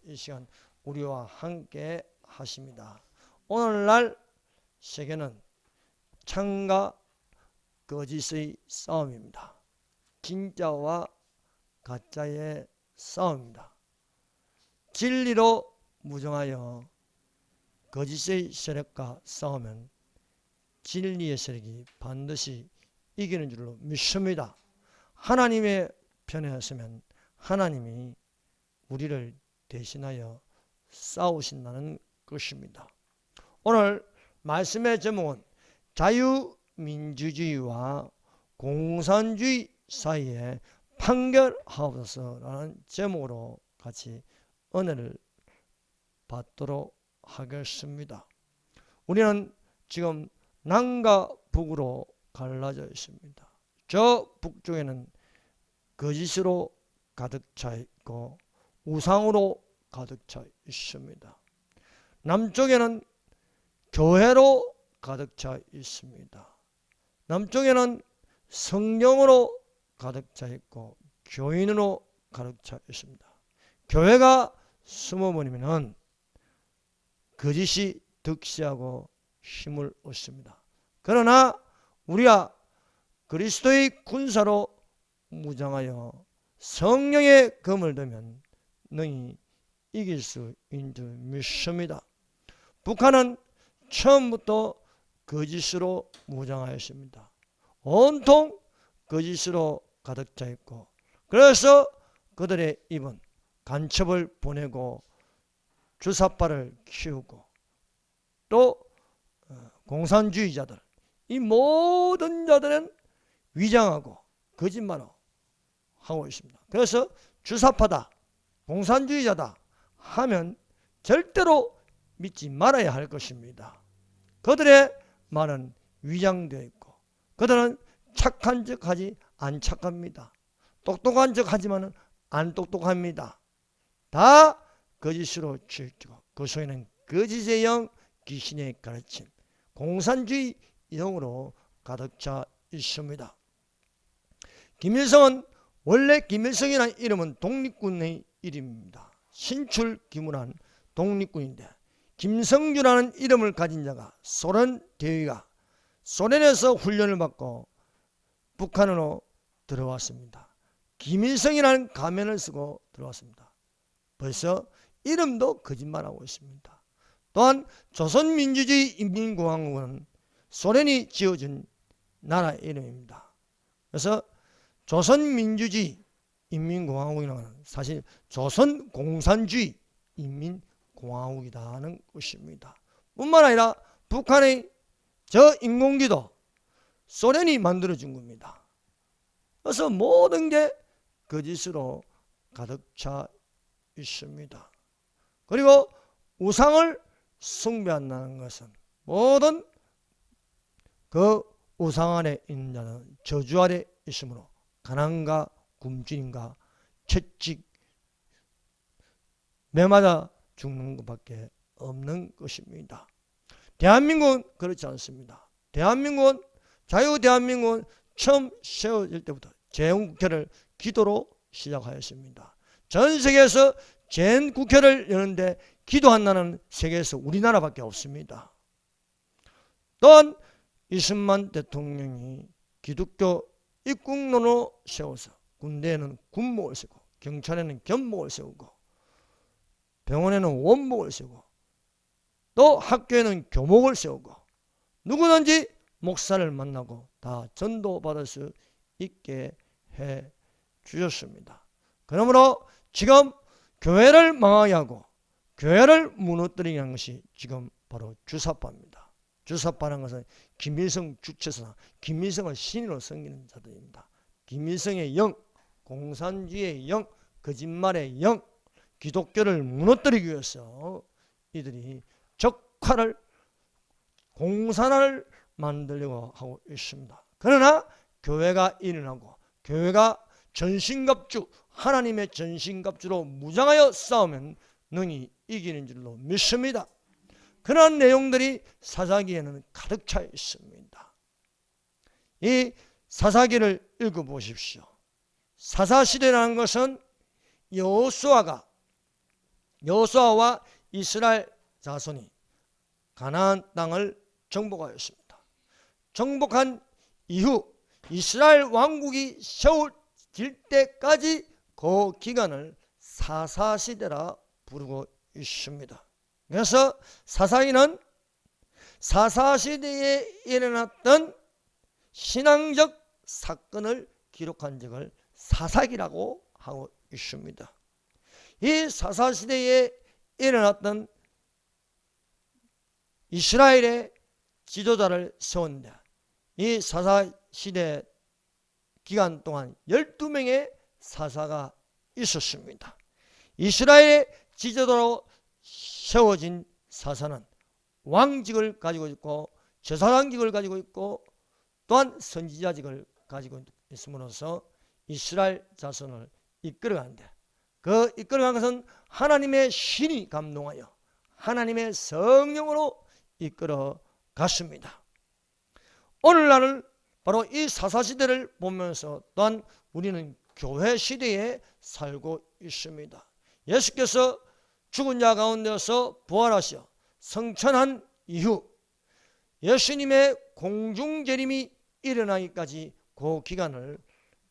이 시간 우리와 함께 하십니다. 오늘날 세계는 참과 거짓의 싸움입니다. 진짜와 가짜의 싸움입니다. 진리로 무정하여 거짓의 세력과 싸우면 진리의 세력이 반드시 이기는 줄로 믿습니다. 하나님의 편에 서면 하나님이 우리를 대신하여 싸우신다는 것입니다. 오늘 말씀의 제목은 자유민주주의와 공산주의 사이에 판결하옵소서라는 제목으로 같이 은혜를 받도록 하겠습니다. 우리는 지금 남과 북으로 갈라져 있습니다. 저 북쪽에는 거짓으로 가득 차 있고 우상으로 가득 차 있습니다. 남쪽에는 교회로 가득 차 있습니다. 남쪽에는 성령으로 가득 차 있고 교인으로 가득 차 있습니다. 교회가 숨어버리면 거짓이 득세하고 힘을 얻습니다. 그러나 우리가 그리스도의 군사로 무장하여 성령의 검을 들면 능히 이길 수 있는 줄 믿습니다. 북한은 처음부터 거짓으로 무장하였습니다. 온통 거짓으로 가득 차 있고, 그래서 그들의 입은 간첩을 보내고 주사파를 키우고 또 공산주의자들, 이 모든 자들은 위장하고 거짓말을 하고 있습니다. 그래서 주사파다, 공산주의자다 하면 절대로 믿지 말아야 할 것입니다. 그들의 말은 위장되어 있고 그들은 착한 척하지 안 착합니다. 똑똑한 척하지만 안 똑똑합니다. 다 거짓으로 치우치고 그 속에는 거짓의 영, 귀신의 가르침, 공산주의 영으로 가득 차 있습니다. 김일성은 원래 김일성이라는 이름은 독립군의 이름입니다. 신출기문한 독립군인데 김성주라는 이름을 가진 자가 소련 대위가 소련에서 훈련을 받고 북한으로 들어왔습니다. 김일성이라는 가면을 쓰고 들어왔습니다. 벌써 이름도 거짓말하고 있습니다. 또한 조선민주주의 인민공화국은 소련이 지어준 나라 이름입니다. 그래서 조선민주주의 인민공화국이라는 것은 사실 조선공산주의 인민공화국이라는 것입니다. 뿐만 아니라 북한의 저 인공기도 소련이 만들어준 겁니다. 그래서 모든 게 거짓으로 가득 차 있습니다. 그리고 우상을 숭배한다는 것은 모든 그 우상 안에 있는 자는 저주 아래 있으므로 가난과 굶주림과 채찍 매맞아 죽는 것밖에 없는 것입니다. 대한민국은 그렇지 않습니다. 대한민국은 자유대한민국은 처음 세워질 때부터 재헌국회를 기도로 시작하였습니다. 전 세계에서 재헌국회를 여는데 기도한다는 세계에서 우리나라밖에 없습니다. 또한 이승만 대통령이 기독교 입국론으로 세워서 군대에는 군목을 세우고 경찰에는 견목을 세우고 병원에는 원목을 세우고 또 학교에는 교목을 세우고 누구든지 목사를 만나고 다 전도받을 수 있게 해 주셨습니다. 그러므로 지금 교회를 망하게 하고 교회를 무너뜨리게 하는 것이 지금 바로 주사파입니다. 주사파라는 것은 김일성 주체사, 김일성을 신으로 섬기는 자들입니다. 김일성의 영, 공산주의의 영, 거짓말의 영, 기독교를 무너뜨리기 위해서 이들이 적화를, 공산화를 만들려고 하고 있습니다. 그러나 교회가 일어나고 교회가 전신갑주, 하나님의 전신갑주로 무장하여 싸우면 능히 이기는 줄로 믿습니다. 그런 내용들이 사사기에는 가득 차 있습니다. 이 사사기를 읽어보십시오. 사사시대라는 것은 여호수아가 여호수아와 이스라엘 자손이 가나안 땅을 정복하였습니다. 정복한 이후 이스라엘 왕국이 세워질 때까지 그 기간을 사사시대라 부르고 있습니다. 그래서 사사기는 사사시대에 일어났던 신앙적 사건을 기록한 적을 사사기라고 하고 있습니다. 이 사사시대에 일어났던 이스라엘의 지도자를 세웠는데 이 사사시대 기간 동안 12명의 사사가 있었습니다. 이스라엘의 지도자로 세워진 사사는 왕직을 가지고 있고 제사장직을 가지고 있고 또한 선지자직을 가지고 있음으로써 이스라엘 자손을 이끌어가는데 그 이끌어간 것은 하나님의 신이 감동하여 하나님의 성령으로 이끌어 갔습니다. 오늘날은 바로 이 사사시대를 보면서 또한 우리는 교회 시대에 살고 있습니다. 예수께서 죽은 자 가운데서 부활하셔 성천한 이후 예수님의 공중재림이 일어나기까지 그 기간을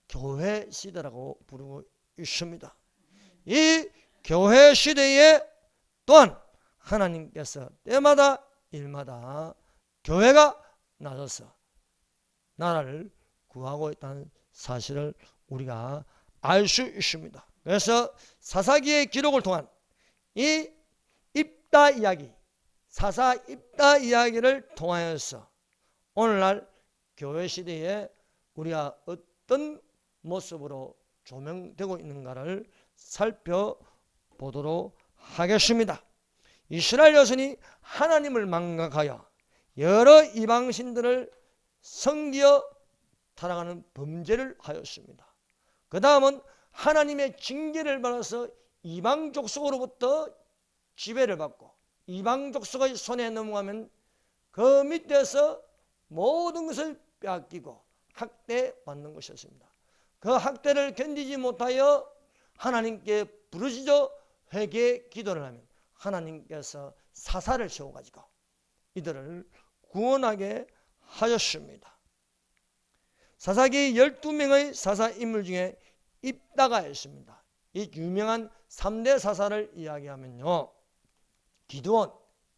교회 시대라고 부르고 있습니다. 이 교회 시대에 또한 하나님께서 때마다 일마다 교회가 나서서 나라를 구하고 있다는 사실을 우리가 알 수 있습니다. 그래서 사사기의 기록을 통한 이 입다 이야기, 사사 입다 이야기를 통하여서 오늘날 교회 시대에 우리가 어떤 모습으로 조명되고 있는가를 살펴보도록 하겠습니다. 이스라엘 자손이 하나님을 망각하여 여러 이방신들을 섬기어 타락하는 범죄를 하였습니다. 그 다음은 하나님의 징계를 받아서 이방 족속으로부터 지배를 받고 이방 족속의 손에 넘어가면 그 밑에서 모든 것을 빼앗기고 학대받는 것이었습니다. 그 학대를 견디지 못하여 하나님께 부르짖어 회개 기도를 하면 하나님께서 사사를 세워가지고 이들을 구원하게 하였습니다. 사사기 12명의 사사 인물 중에 입다가 있습니다. 이 유명한 3대 사사를 이야기하면요, 기드온,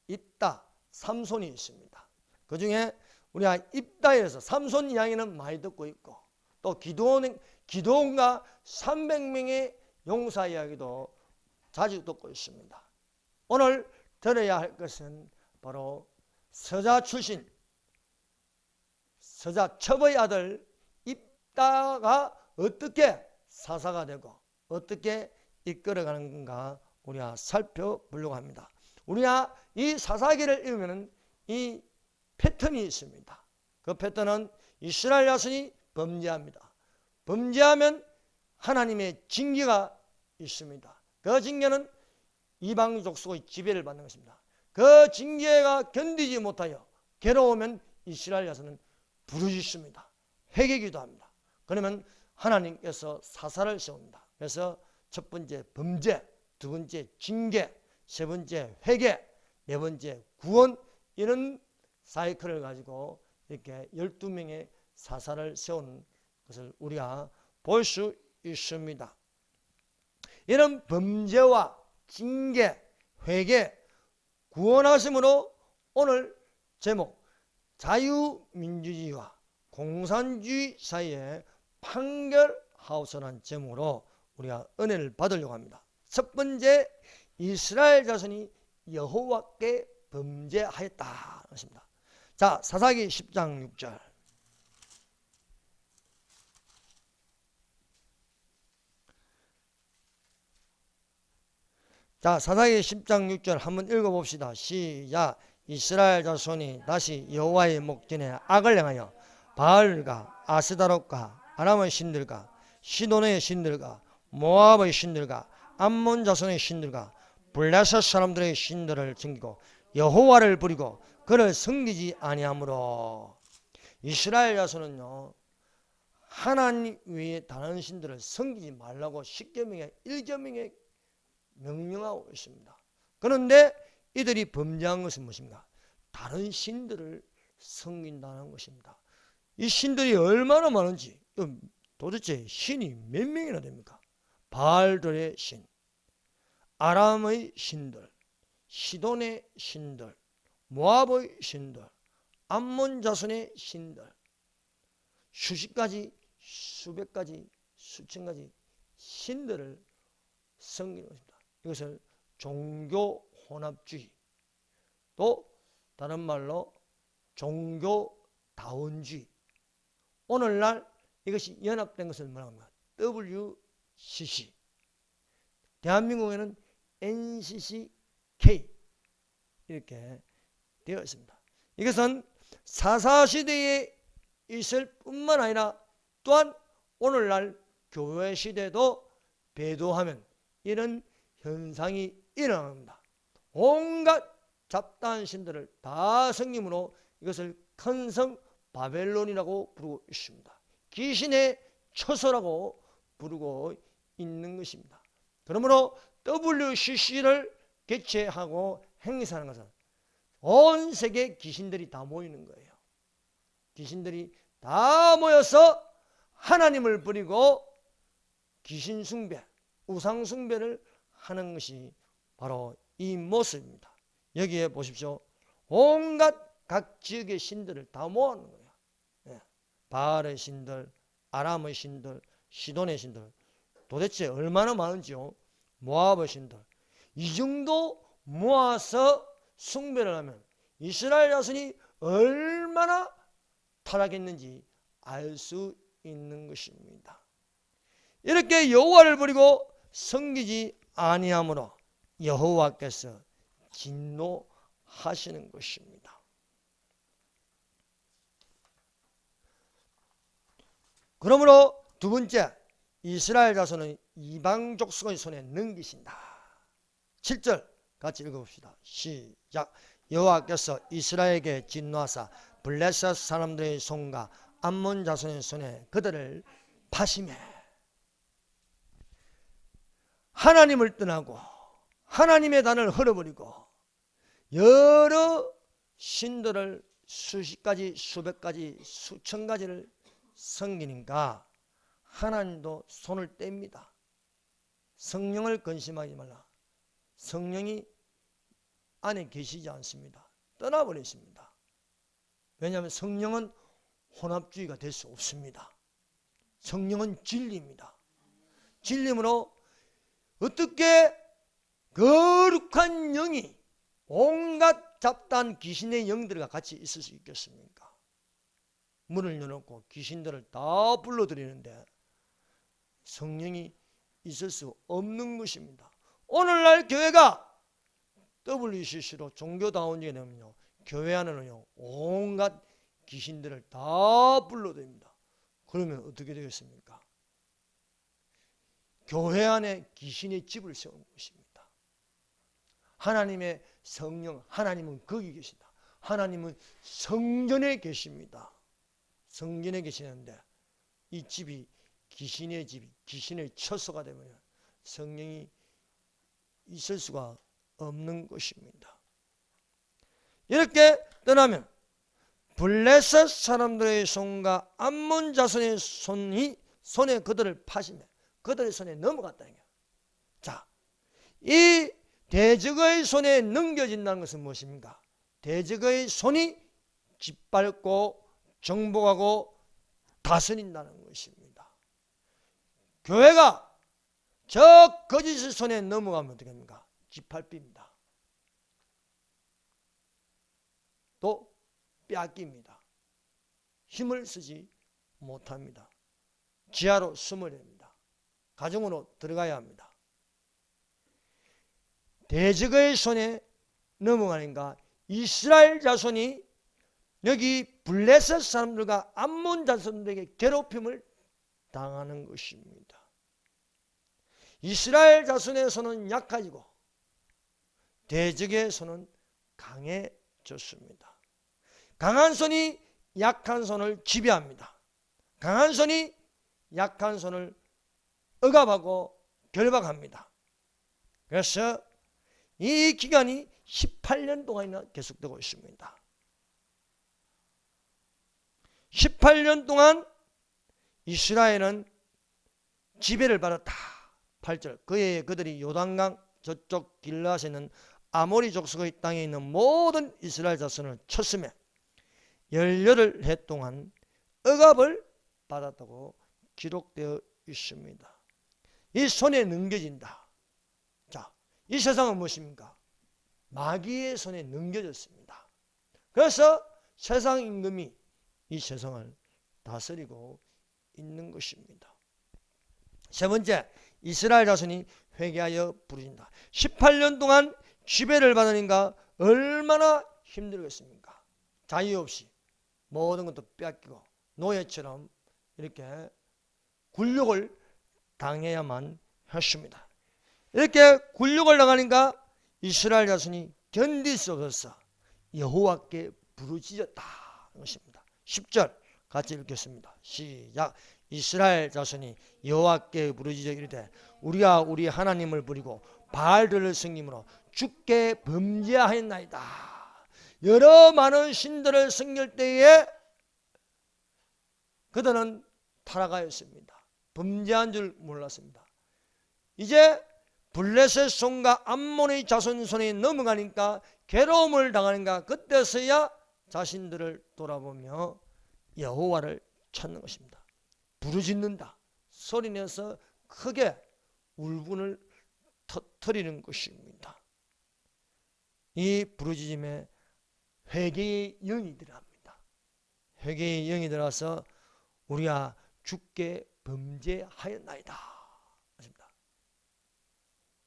입다, 삼손이 있습니다. 그 중에 우리가 입다에서 삼손 이야기는 많이 듣고 있고 또 기드온과 300명의 용사 이야기도 자주 듣고 있습니다. 오늘 들어야 할 것은 바로 서자 출신, 서자 첩의 아들 입다가 어떻게 사사가 되고 어떻게 이끌어가는 건가 우리가 살펴보려고 합니다. 우리가 이 사사기를 읽으면 이 패턴이 있습니다. 그 패턴은 이스라엘 자손이 범죄합니다. 범죄하면 하나님의 징계가 있습니다. 그 징계는 이방 족속의 지배를 받는 것입니다. 그 징계가 견디지 못하여 괴로우면 이스라엘 자손은 부르짖습니다. 회개기도 합니다. 그러면 하나님께서 사사를 세웁니다. 그래서 첫 번째 범죄, 두 번째 징계, 세 번째 회개, 네 번째 구원, 이런 사이클을 가지고 이렇게 12명의 사사를 세우는 것을 우리가 볼 수 있습니다. 이런 범죄와 징계, 회개, 구원하심으로 오늘 제목 자유민주주의와 공산주의 사이에 판결하우스라는 제목으로 우리가 은혜를 받으려고 합니다. 첫 번째, 이스라엘 자손이 여호와께 범죄하였다 것입니다. 자, 사사기 10장 6절. 자, 사사기 10장 6절 한번 읽어봅시다. 시작. 이스라엘 자손이 다시 여호와의 목전에 악을 행하여 바알과 아스다롯과 아람의 신들과 시돈의 신들과 모압의 신들과 암몬 자손의 신들과 블레셋 사람들의 신들을 섬기고 여호와를 부리고 그를 섬기지 아니하므로. 이스라엘 자손은요, 하나님 외에 다른 신들을 섬기지 말라고 10계명의 1계명에 명령하고 있습니다. 그런데 이들이 범죄한 것은 무엇입니까? 다른 신들을 섬긴다는 것입니다. 이 신들이 얼마나 많은지, 도대체 신이 몇 명이나 됩니까? 바알들의 신, 아람의 신들, 시돈의 신들, 모압의 신들, 암몬 자손의 신들, 수십 가지, 수백 가지, 수천 가지 신들을 섬기는 것입니다. 이것을 종교 혼합주의, 또 다른 말로 종교다원주의, 오늘날 이것이 연합된 것을 말합니다. WCC, 대한민국에는 NCCK 이렇게 되어 있습니다. 이것은 사사시대에 있을 뿐만 아니라 또한 오늘날 교회 시대도 배도하면 이런 현상이 일어납니다. 온갖 잡다한 신들을 다 섬김으로 이것을 큰 성 바벨론이라고 부르고 있습니다. 귀신의 처소라고 부르고 있는 것입니다. 그러므로 WCC를 개최하고 행사하는 것은 온 세계 귀신들이 다 모이는 거예요. 귀신들이 다 모여서 하나님을 버리고 귀신 숭배, 우상 숭배를 하는 것이 바로 이 모습입니다. 여기에 보십시오. 온갖 각 지역의 신들을 다 모아놓은 거예요. 바알의 신들, 아람의 신들, 시돈의 신들, 도대체 얼마나 많은지요. 모압의 신들, 이 정도 모아서 숭배를 하면 이스라엘 자손이 얼마나 타락했는지 알 수 있는 것입니다. 이렇게 여호와를 버리고 섬기지 아니함으로 여호와께서 진노하시는 것입니다. 그러므로 두 번째, 이스라엘 자손은 이방 족속의 손에 넘기신다. 7절 같이 읽어봅시다. 시작. 여호와께서 이스라엘에게 진노하사 블레셋 사람들의 손과 암몬 자손의 손에 그들을 파시매, 하나님을 떠나고 하나님의 단을 헐어버리고 여러 신들을 수십 가지, 수백 가지, 수천 가지를 섬기니까 하나님도 손을 뗍니다. 성령을 근심하지 말라. 성령이 안에 계시지 않습니다. 떠나버렸습니다. 왜냐하면 성령은 혼합주의가 될 수 없습니다. 성령은 진리입니다. 진리므로 어떻게 거룩한 영이 온갖 잡다한 귀신의 영들과 같이 있을 수 있겠습니까? 문을 열어놓고 귀신들을 다 불러들이는데 성령이 있을 수 없는 것입니다. 오늘날 교회가 WCC로 종교다원주의가 되면요, 교회 안에는요 온갖 귀신들을 다 불러들입니다. 그러면 어떻게 되겠습니까? 교회 안에 귀신의 집을 세우는 것입니다. 하나님의 성령, 하나님은 거기 계신다. 하나님은 성전에 계십니다. 성전에 계시는데 이 집이 귀신의 집이, 귀신의 처소가 되면 성령이 있을 수가 없는 것입니다. 이렇게 떠나면 블레셋 사람들의 손과 암몬 자손의 손에 그들을 파시며 그들의 손에 넘어갔다는 거예요. 자, 이 대적의 손에 넘겨진다는 것은 무엇입니까? 대적의 손이 짓밟고 정복하고 다스린다는 것입니다. 교회가 저 거짓의 손에 넘어가면 어떻게 합니까? 짓밟힙니다. 또 빼앗깁니다. 힘을 쓰지 못합니다. 지하로 숨어야 됩니다. 가정으로 들어가야 합니다. 대적의 손에 넘어가니까 이스라엘 자손이 여기 블레셋 사람들과 암몬 자손들에게 괴롭힘을 당하는 것입니다. 이스라엘 자손의 손은 약해지고 대적의 손은 강해졌습니다. 강한 손이 약한 손을 지배합니다. 강한 손이 약한 손을 억압하고 결박합니다. 그래서 이 기간이 18년 동안이나 계속되고 있습니다. 18년 동안 이스라엘은 지배를 받았다. 8절 그의 그들이 요단강 저쪽 길라앗에 있는 아모리 족속의 땅에 있는 모든 이스라엘 자손을 쳤으며 18해 동안 억압을 받았다고 기록되어 있습니다. 이 손에 넘겨진다. 자, 이 세상은 무엇입니까? 마귀의 손에 넘겨졌습니다. 그래서 세상 임금이 이 세상을 다스리고 있는 것입니다. 세 번째, 이스라엘 자손이 회개하여 부르짖는다. 18년 동안 지배를 받으니까 얼마나 힘들겠습니까? 자유 없이 모든 것도 뺏기고 노예처럼 이렇게 굴욕을 당해야만 했습니다. 이렇게 굴욕을 당하니까 이스라엘 자손이 견딜 수 없어서 여호와께 부르짖었다는 것입니다. 10절 같이 읽겠습니다. 시작. 이스라엘 자손이 여호와께 부르짖어 이르되 우리가 우리 하나님을 버리고 바알들을 섬김으로 주께 범죄하였나이다. 여러 많은 신들을 섬길 때에 그들은 타락하였습니다. 범죄한 줄 몰랐습니다. 이제 블레셋 손과 암몬의 자손 손에 넘어가니까 괴로움을 당하니까 그때서야 자신들을 돌아보며 여호와를 찾는 것입니다. 부르짖는다. 소리내서 크게 울분을 터뜨리는 것입니다. 이 부르짖음에 회개의 영이 들어갑니다. 회개의 영이 들어와서 우리가 주께 범죄하였나이다.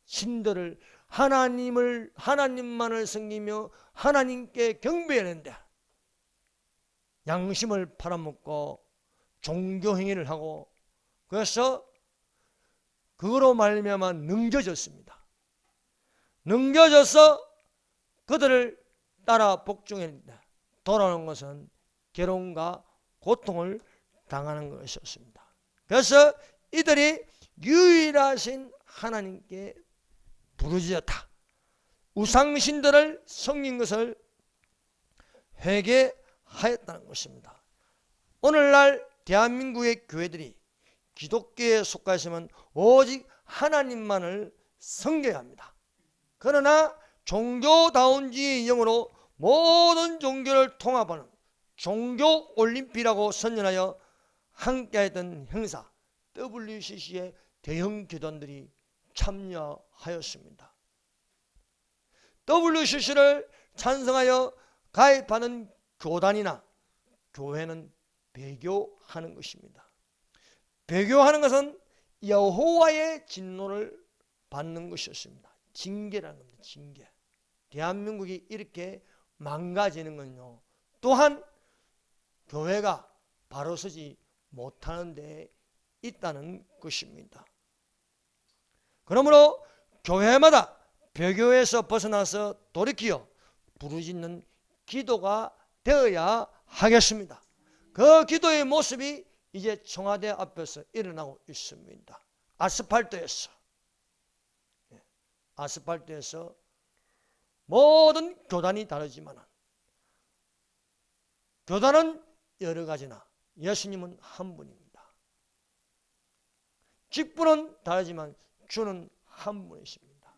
신들을 하나님만을 섬기며 하나님께 경배하는데 양심을 팔아먹고 종교 행위를 하고 그래서 그거로 말미암아 넘겨졌습니다. 넘겨져서 그들을 따라 복종했는데 돌아오는 것은 괴로움과 고통을 당하는 것이었습니다. 그래서 이들이 유일하신 하나님께 부르짖었다. 우상신들을 섬긴 것을 회개하였다는 것입니다. 오늘날 대한민국의 교회들이 기독교에 속하시면 오직 하나님만을 섬겨야 합니다. 그러나 종교다운지의 영으로 모든 종교를 통합하는 종교올림픽이라고 선언하여 함께했던 행사 WCC의 대형 교단들이 참여하였습니다. WCC를 찬성하여 가입하는 교단이나 교회는 배교하는 것입니다. 배교하는 것은 여호와의 진노를 받는 것이었습니다. 징계라는 겁니다. 징계. 대한민국이 이렇게 망가지는 건요, 또한 교회가 바로 서지 못하는 데 있다는 것입니다. 그러므로 교회마다 배교에서 벗어나서 돌이키어 부르짖는 기도가 되어야 하겠습니다. 그 기도의 모습이 이제 청와대 앞에서 일어나고 있습니다. 아스팔트에서 모든 교단이 다르지만 교단은 여러 가지나 예수님은 한 분입니다. 직분은 다르지만 주는 한 분이십니다.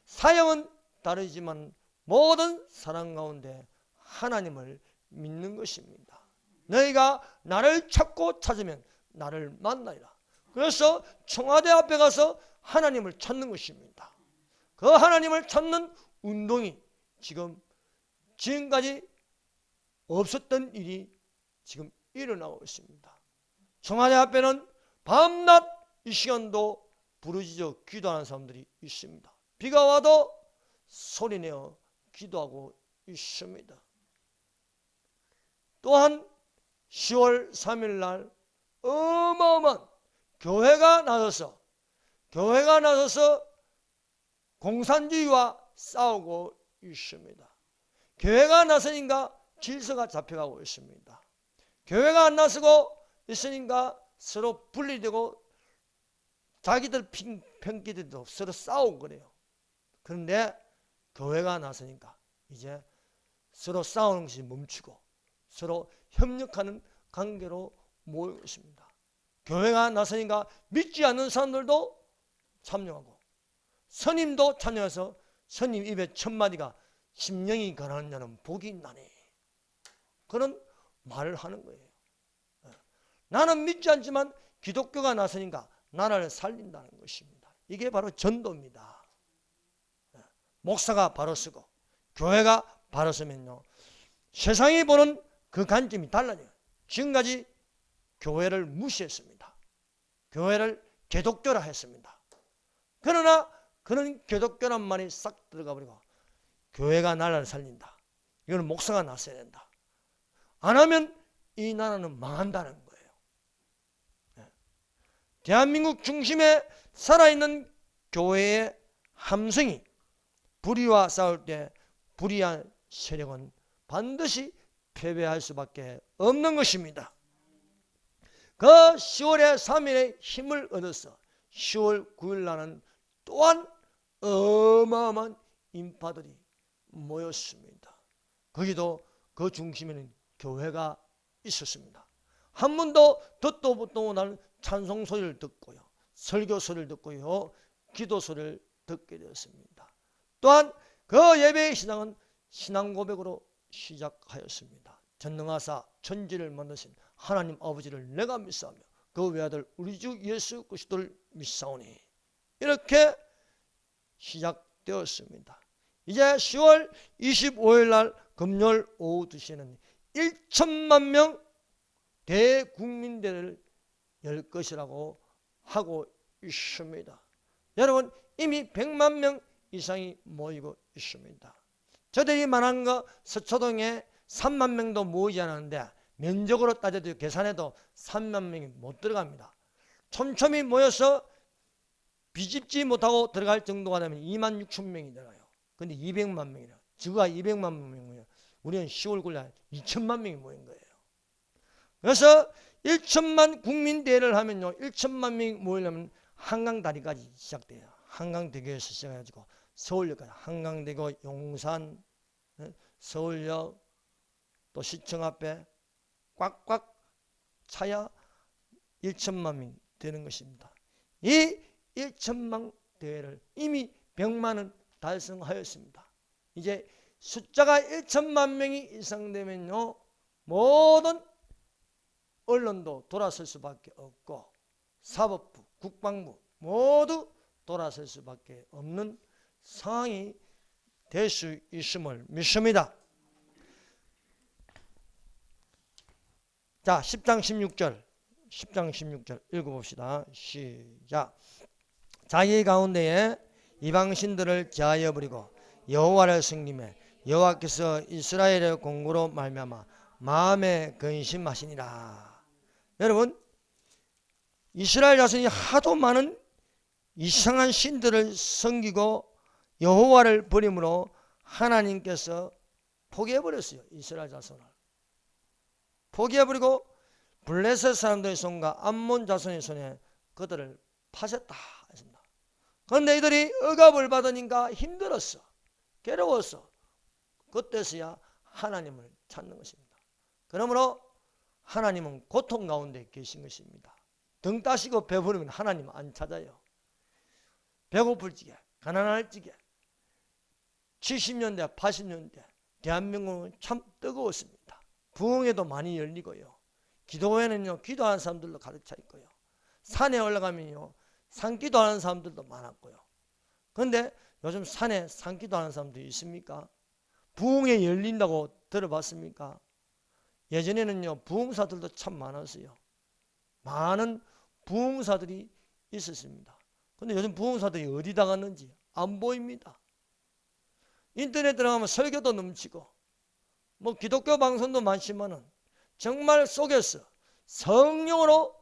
사역은 다르지만 모든 사람 가운데 하나님을 믿는 것입니다. 너희가 나를 찾고 찾으면 나를 만나리라. 그래서 청와대 앞에 가서 하나님을 찾는 것입니다. 그 하나님을 찾는 운동이 지금까지 없었던 일이 지금 일어나고 있습니다. 청와대 앞에는 밤낮 이 시간도 부르짖어 기도하는 사람들이 있습니다. 비가 와도 소리내어 기도하고 있습니다. 또한 10월 3일 날 어마어마한 교회가 나서서 공산주의와 싸우고 있습니다. 교회가 나서니까 질서가 잡혀가고 있습니다. 교회가 안 나서고 있으니까 서로 분리되고 자기들 편끼리도 서로 싸우고 그래요. 그런데 교회가 나서니까 이제 서로 싸우는 것이 멈추고 서로 협력하는 관계로 모이고 있습니다. 교회가 나서니까 믿지 않는 사람들도 참여하고 스님도 참여해서 스님 입에 첫 마디가 심령이 가난한 자는 복이 있나니 그런 말을 하는 거예요. 나는 믿지 않지만 기독교가 나서니까 나라를 살린다는 것입니다. 이게 바로 전도입니다. 목사가 바로 서고 교회가 바로 서면요 세상이 보는 그 관점이 달라져요. 지금까지 교회를 무시했습니다. 교회를 개독교라 했습니다. 그러나 그런 개독교란 말이 싹 들어가 버리고 교회가 나라를 살린다. 이거는 목사가 나서야 된다. 안 하면 이 나라는 망한다는 거예요. 대한민국 중심에 살아있는 교회의 함성이 불의와 싸울 때 불의한 세력은 반드시 패배할 수밖에 없는 것입니다. 그 10월의 3일에 힘을 얻어서 10월 9일 날은 또한 어마어마한 인파들이 모였습니다. 거기도 그 중심에는 교회가 있었습니다. 한 번도 듣도 보도 못하는 찬송 소리를 듣고요, 설교 소리를 듣고요, 기도 소리를 듣게 되었습니다. 또한 그 예배의 시작은 신앙 고백으로 시작하였습니다. 전능하사 천지를 만드신 하나님 아버지를 내가 믿사오며 그 외아들 우리 주 예수 그리스도를 믿사오니 이렇게 시작되었습니다. 이제 10월 25일 날 금요일 오후 2시에는 1천만 명 대국민대회를 열 것이라고 하고 있습니다. 여러분 이미 100만 명 이상이 모이고 있습니다. 저들이 말한 거 서초동에 3만 명도 모이지 않았는데 면적으로 따져도 계산해도 3만 명이 못 들어갑니다. 촘촘히 모여서 비집지 못하고 들어갈 정도가 되면 2만 6천 명이 들어가요. 근데 200만 명이라. 지구가 200만 명이에요. 우리는 10월 9일 2천만 명이 모인 거예요. 그래서 1천만 국민대회를 하면요, 1천만 명이 모이려면 한강다리까지 시작돼요. 한강대교에서 시작해가지고 서울역까지, 한강대교, 용산, 서울역, 또 시청 앞에 꽉꽉 차야 1천만 명이 되는 것입니다. 이 1천만 대회를 이미 100만은 달성하였습니다. 이제 숫자가 1천만 명이 이상되면요, 모든 언론도 돌아설 수밖에 없고 사법부, 국방부 모두 돌아설 수밖에 없는 상황이 될 수 있음을 믿습니다. 자, 10장 16절 읽어봅시다. 시작. 자기 가운데에 이방신들을 제하여 버리고 여호와를 섬기매 여호와께서 이스라엘의 공고로 말미암아 마음에 근심하시니라. 여러분, 이스라엘 자손이 하도 많은 이상한 신들을 섬기고 여호와를 버림으로 하나님께서 포기해버렸어요. 이스라엘 자손을 포기해버리고 블레셋 사람들의 손과 암몬 자손의 손에 그들을 파셨다 했습니다. 그런데 이들이 억압을 받으니까 힘들었어, 괴로웠어. 그때서야 하나님을 찾는 것입니다. 그러므로 하나님은 고통 가운데 계신 것입니다. 등 따시고 배부르면 하나님 안 찾아요. 배고플 적에, 가난할 적에, 70년대 80년대 대한민국은 참 뜨거웠습니다. 부흥회도 많이 열리고요, 기도회는요 기도하는 사람들도 가득 차 있고요, 산에 올라가면요 산기도하는 사람들도 많았고요. 그런데 요즘 산에 산기도하는 사람들이 있습니까? 부흥회 열린다고 들어봤습니까? 예전에는요 부흥사들도 참 많았어요. 많은 부흥사들이 있었습니다. 그런데 요즘 부흥사들이 어디다 갔는지 안 보입니다. 인터넷 들어가면 설교도 넘치고 뭐 기독교 방송도 많지만은 정말 속에서 성령으로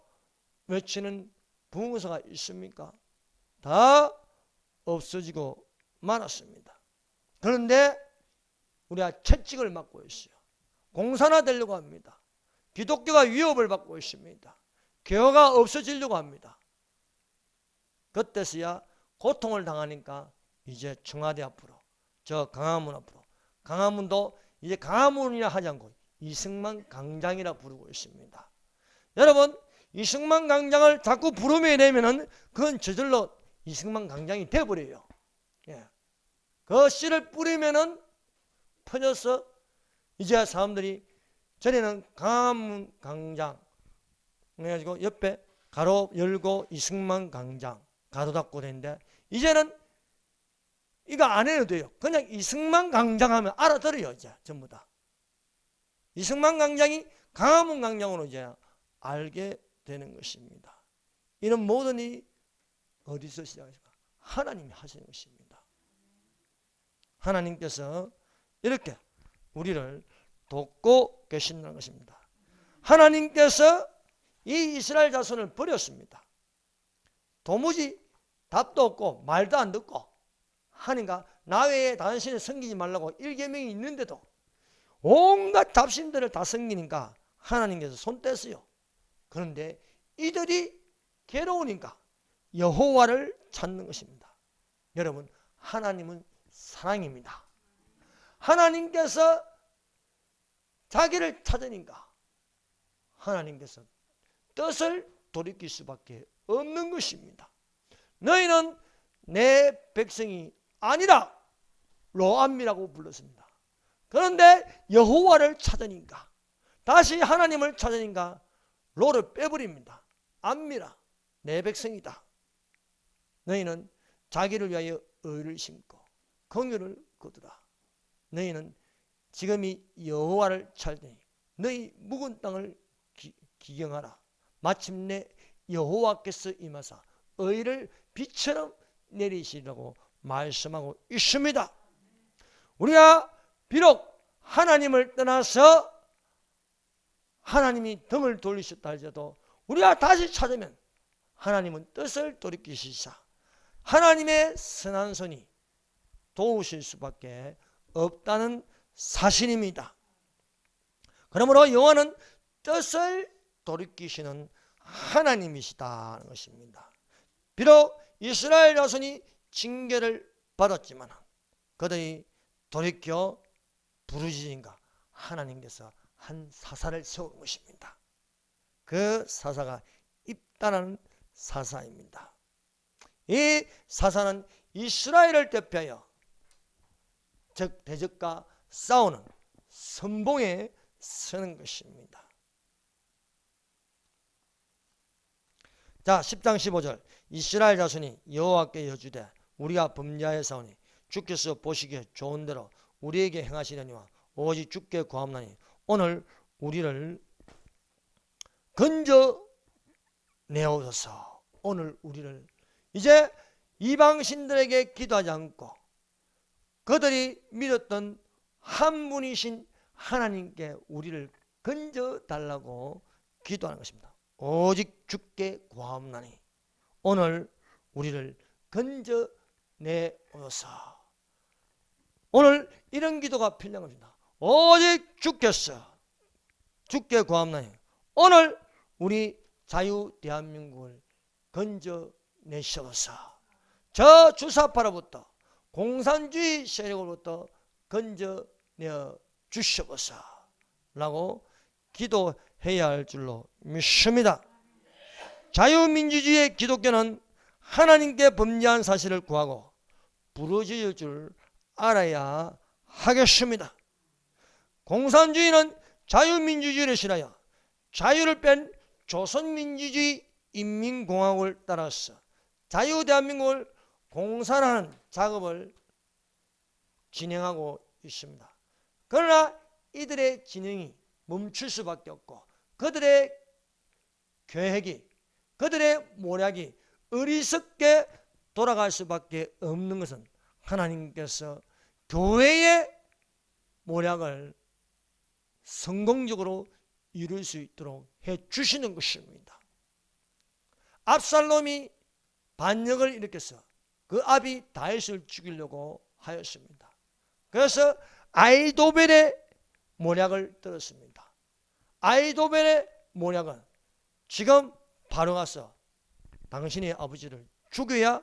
외치는 부흥사가 있습니까? 다 없어지고 말았습니다. 그런데 우리가 채찍을 맞고 있어요. 공산화되려고 합니다. 기독교가 위협을 받고 있습니다. 교회가 없어지려고 합니다. 그때서야 고통을 당하니까 이제 청와대 앞으로, 저 강화문 앞으로, 강화문도 이제 강화문이라 하지 않고 이승만 광장이라 부르고 있습니다. 여러분, 이승만 광장을 자꾸 부르게 되면은 그건 저절로 이승만 광장이 되어버려요. 예. 그 씨를 뿌리면은 퍼져서 이제 사람들이, 전에는 강화문 광장 해가지고 옆에 가로 열고 이승만 광장 가로 닫고 되는데, 이제는 이거 안 해도 돼요. 그냥 이승만 광장 하면 알아들어요. 이제 전부 다 이승만 광장이 강화문 광장으로 이제 알게 되는 것입니다. 이런 모든 일이 어디서 시작할까? 하나님이 하시는 것입니다. 하나님께서 이렇게 우리를 돕고 계신다는 것입니다. 하나님께서 이 이스라엘 자손을 버렸습니다. 도무지 답도 없고 말도 안 듣고 하니까 나 외에 당신을 섬기지 말라고 일계명이 있는데도 온갖 잡신들을 다 섬기니까 하나님께서 손 뗐어요. 그런데 이들이 괴로우니까 여호와를 찾는 것입니다. 여러분, 하나님은 사랑입니다. 하나님께서 자기를 찾으니까 하나님께서 뜻을 돌이킬 수밖에 없는 것입니다. 너희는 내 백성이 아니라 로암이라고 불렀습니다. 그런데 여호와를 찾으니까, 다시 하나님을 찾으니까 로를 빼버립니다. 암미라, 내 백성이다. 너희는 자기를 위하여 의를 심고 긍휼을 거두라. 너희는 지금이 여호와를 찾으니 너희 묵은 땅을 기경하라. 마침내 여호와께서 임하사 의를 비처럼 내리시라고 말씀하고 있습니다. 우리가 비록 하나님을 떠나서 하나님이 등을 돌리셨다 할지라도 우리가 다시 찾으면 하나님은 뜻을 돌이키시사 하나님의 선한 손이 도우실 수밖에 없다는 사실입니다. 그러므로 여호와는 뜻을 돌이키시는 하나님이시다는 것입니다. 비록 이스라엘 자손이 징계를 받았지만 그들이 돌이켜 부르짖으니까 하나님께서 한 사사를 세운 것입니다. 그 사사가 입다라는 사사입니다. 이 사사는 이스라엘을 대표하여 즉 대적과 싸우는 선봉에 서는 것입니다. 자, 10장 15절. 이스라엘 자손이 여호와께 여쭈되 우리가 범죄하였사오니 주께서 보시기에 좋은 대로 우리에게 행하시려니와 오직 주께 구하옵나니 오늘 우리를 건져 내옵소서. 오늘 우리를, 이제 이방신들에게 기도하지 않고 그들이 믿었던 한 분이신 하나님께 우리를 건져 달라고 기도하는 것입니다. 오직 주께 구하옵나니 오늘 우리를 건져 내옵소서. 오늘 이런 기도가 필요한 겁니다. 오직 주께서, 주께 구하옵나니 오늘 우리 자유 대한민국을 건져 내시옵소서. 저 주사파로부터 공산주의 세력으로부터 건져 내 주시옵소서 라고 기도해야 할 줄로 믿습니다. 자유민주주의의 기독교는 하나님께 범죄한 사실을 구하고 부르짖을 줄 알아야 하겠습니다. 공산주의는 자유민주주의를 싫어하여 자유를 뺀 조선민주주의 인민공화국을 따라서 자유대한민국을 공산하는 작업을 진행하고 있습니다. 그러나 이들의 진행이 멈출 수밖에 없고 그들의 계획이, 그들의 모략이 어리석게 돌아갈 수밖에 없는 것은 하나님께서 교회의 모략을 성공적으로 이룰 수 있도록 해주시는 것입니다. 압살롬이 반역을 일으켜서 그 아비 다윗을 죽이려고 하였습니다. 그래서 아히도벨의 모략을 들었습니다. 아히도벨의 모략은 지금 바로 가서 당신의 아버지를 죽여야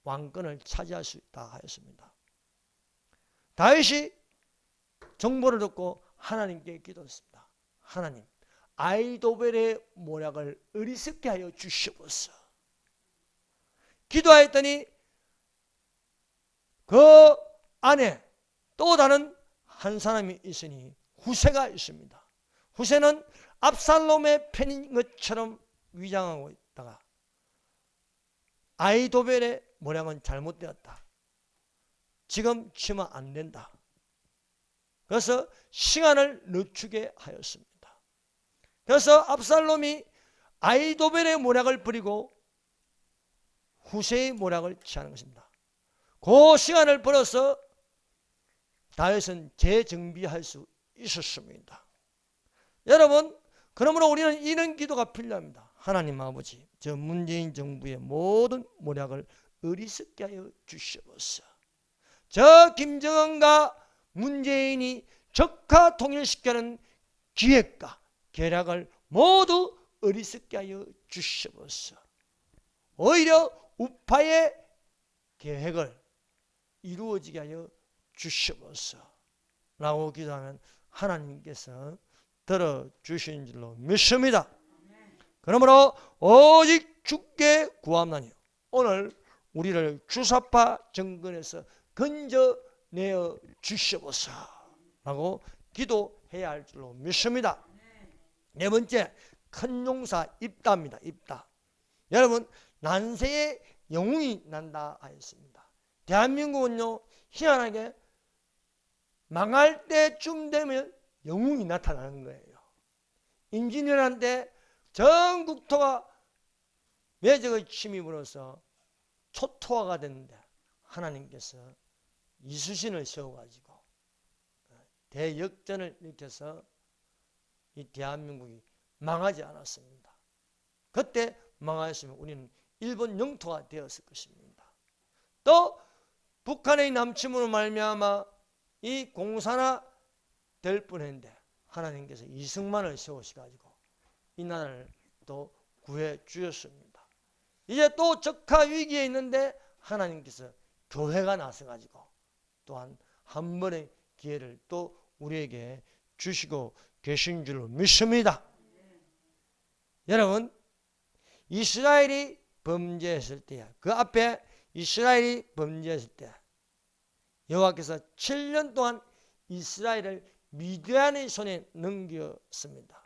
왕권을 차지할 수 있다 하였습니다. 다윗이 정보를 듣고 하나님께 기도했습니다. 하나님, 아이도벨의 모략을 어리석게 하여 주시옵소서. 기도하였더니 그 안에 또 다른 한 사람이 있으니 후세가 있습니다. 후세는 압살롬의 편인 것처럼 위장하고 있다가 아이도벨의 모략은 잘못되었다. 지금 치면 안 된다. 그래서 시간을 늦추게 하였습니다. 그래서 압살롬이 아이도벨의 모략을 버리고 후세의 모략을 취하는 것입니다. 그 시간을 벌어서 다윗은 재정비할 수 있었습니다. 여러분, 그러므로 우리는 이런 기도가 필요합니다. 하나님 아버지, 저 문재인 정부의 모든 모략을 어리석게 하여 주시옵소서. 저 김정은과 문재인이 적화 통일시키는 기획과 계략을 모두 어리석게 하여 주시옵소서. 오히려 우파의 계획을 이루어지게 하여 주시옵소서 라고 기도하면 하나님께서 들어주신 줄로 믿습니다. 그러므로 오직 주께 구함나니 오늘 우리를 주사파 정권에서 건져내어 주시옵소서 라고 기도해야 할 줄로 믿습니다. 네 번째, 큰 용사 입다입니다. 입다. 여러분, 난세에 영웅이 난다 하였습니다. 대한민국은요, 희한하게 망할 때쯤 되면 영웅이 나타나는 거예요. 임진왜란 때 전 국토가 외적의 침입으로서 초토화가 됐는데 하나님께서 이수신을 세워가지고 대역전을 일으켜서 이 대한민국이 망하지 않았습니다. 그때 망하였으면 우리는 일본 영토가 되었을 것입니다. 또 북한의 남침으로 말미암아 이 공산화 될 뻔했는데 하나님께서 이승만을 세우셔가지고 이 나라를 또 구해 주셨습니다. 이제 또 적화 위기에 있는데 하나님께서 교회가 나서가지고 또한 한 번의 기회를 또 우리에게 주시고 계신 줄로 믿습니다. 여러분, 이스라엘이 범죄했을 때야, 그 앞에 이스라엘이 범죄했을 때 여호와께서 7년 동안 이스라엘을 미디안의 손에 넘겼습니다.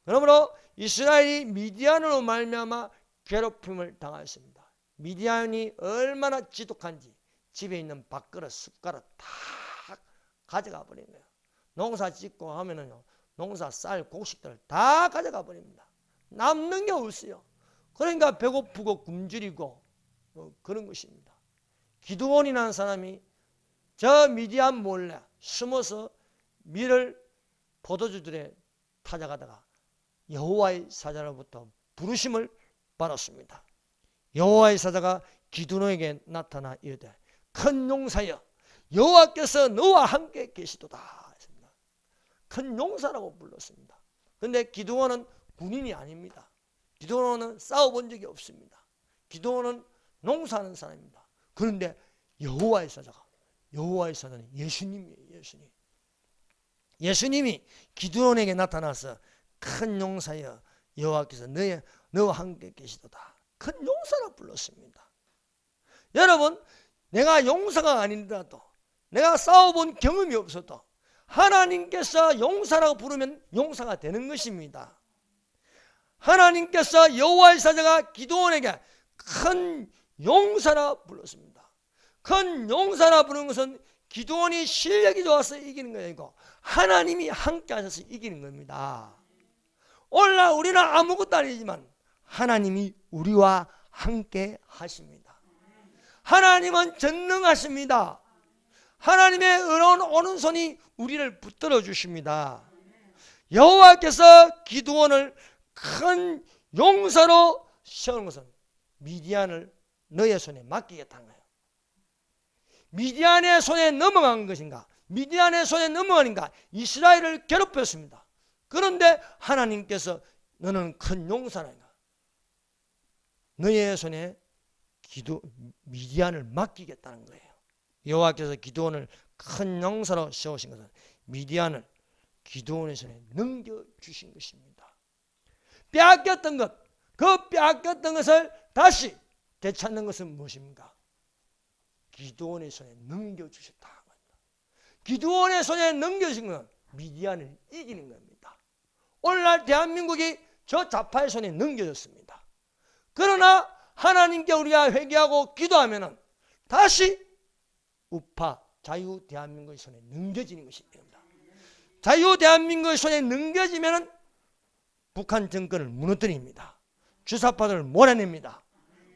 그러므로 이스라엘이 미디안으로 말미암아 괴롭힘을 당하였습니다. 미디안이 얼마나 지독한지 집에 있는 밥그릇, 숟가락 다 가져가 버린 거예요. 농사 짓고 하면은요, 농사 쌀, 곡식들 다 가져가 버립니다. 남는 게 없어요. 그러니까 배고프고 굶주리고 그런 것입니다. 기드온이라는 사람이 저 미디안 몰래 숨어서 밀을 포도주들에 찾아가다가 여호와의 사자로부터 부르심을 받았습니다. 여호와의 사자가 기드온에게 나타나 이르되 큰 용사여 여호와께서 너와 함께 계시도다 했습니다. 큰 용사라고 불렀습니다. 그런데 기드온은 군인이 아닙니다. 기드온은 싸워본 적이 없습니다. 기드온은 농사하는 사람입니다. 그런데 여호와의 사자는 예수님이에요. 예수님이 기드온에게 나타나서 큰 용사여 여호와께서 너와 함께 계시도다. 큰 용사라 불렀습니다. 여러분, 내가 용사가 아니더라도 내가 싸워본 경험이 없어도 하나님께서 용사라고 부르면 용사가 되는 것입니다. 하나님께서 여호와의 사자가 기드온에게 큰 용사라 불렀습니다. 큰 용사라 부르는 것은 기드온이 실력이 좋아서 이기는 게 아니고 하나님이 함께 하셔서 이기는 겁니다. 오늘날 우리는 아무것도 아니지만 하나님이 우리와 함께 하십니다. 하나님은 전능하십니다. 하나님의 의로운 오른손이 우리를 붙들어 주십니다. 여호와께서 기드온을 큰 용사로 세우는 것은 미디안을 너의 손에 맡기겠다는 거예요. 미디안의 손에 넘어간 것인가? 미디안의 손에 넘어가는가? 이스라엘을 괴롭혔습니다. 그런데 하나님께서 너는 큰 용사라니까 너의 손에 미디안을 맡기겠다는 거예요. 여호와께서 기드온을 큰 용사로 세우신 것은 미디안을 기드온의 손에 넘겨주신 것입니다. 빼앗겼던 것, 그 빼앗겼던 것을 다시 되찾는 것은 무엇입니까? 기드온의 손에 넘겨주셨다. 기드온의 손에 넘겨주신 것은 미디안을 이기는 겁니다. 오늘날 대한민국이 저 좌파의 손에 넘겨졌습니다. 그러나 하나님께 우리가 회개하고 기도하면 다시 우파 자유 대한민국의 손에 넘겨지는 것입니다. 자유 대한민국의 손에 넘겨지면 북한 정권을 무너뜨립니다. 주사파들을 몰아냅니다.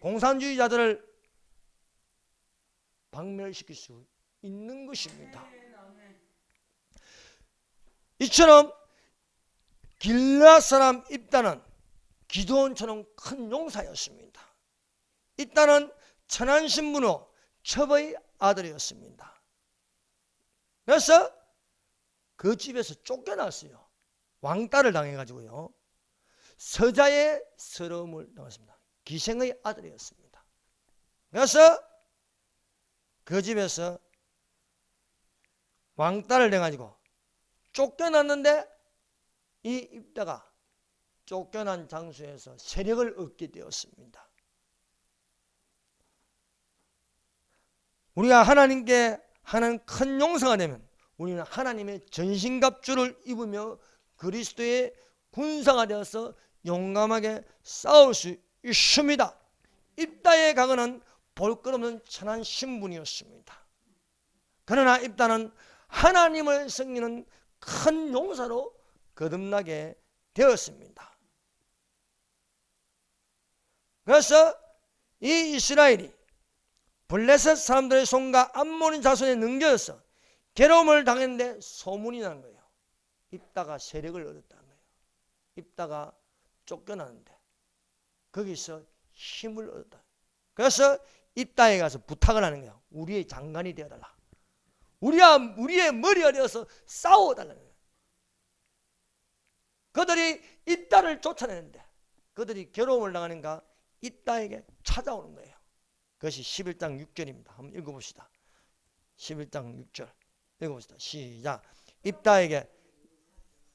공산주의자들을 박멸시킬 수 있는 것입니다. 이처럼 길르앗 사람 입다는 기드온처럼 큰 용사였습니다. 입다는 천한 신분으로 첩의 아들이었습니다. 그래서 그 집에서 쫓겨났어요. 왕따를 당해가지고요. 서자의 서러움을 당했습니다. 기생의 아들이었습니다. 그래서 그 집에서 왕따를 당해가지고 쫓겨났는데 이 입다가 쫓겨난 장소에서 세력을 얻게 되었습니다. 우리가 하나님께 하는 큰 용서가 되면 우리는 하나님의 전신갑주를 입으며 그리스도의 군사가 되어서 용감하게 싸울 수 있습니다. 입다의 강은은 볼것없는 천한 신분이었습니다. 그러나 입다는 하나님을 섬기는 큰 용사로 거듭나게 되었습니다. 그래서 이 이스라엘이 블레셋 사람들의 손과 암몬 자손에 넘겨져서 괴로움을 당했는데 소문이 난 거예요. 입다가 세력을 얻었다는 거예요. 입다가 쫓겨나는데 거기서 힘을 얻었다. 그래서 입다에 가서 부탁을 하는 거예요. 우리의 장관이 되어달라. 우리의 머리가 되어서 싸워달라는 거예요. 그들이 입다를 쫓아내는데 그들이 괴로움을 당하는가 입다에게 찾아오는 거예요. 그것이 11장 6절입니다. 한번 읽어봅시다. 11장 6절 읽어봅시다. 시작. 입다에게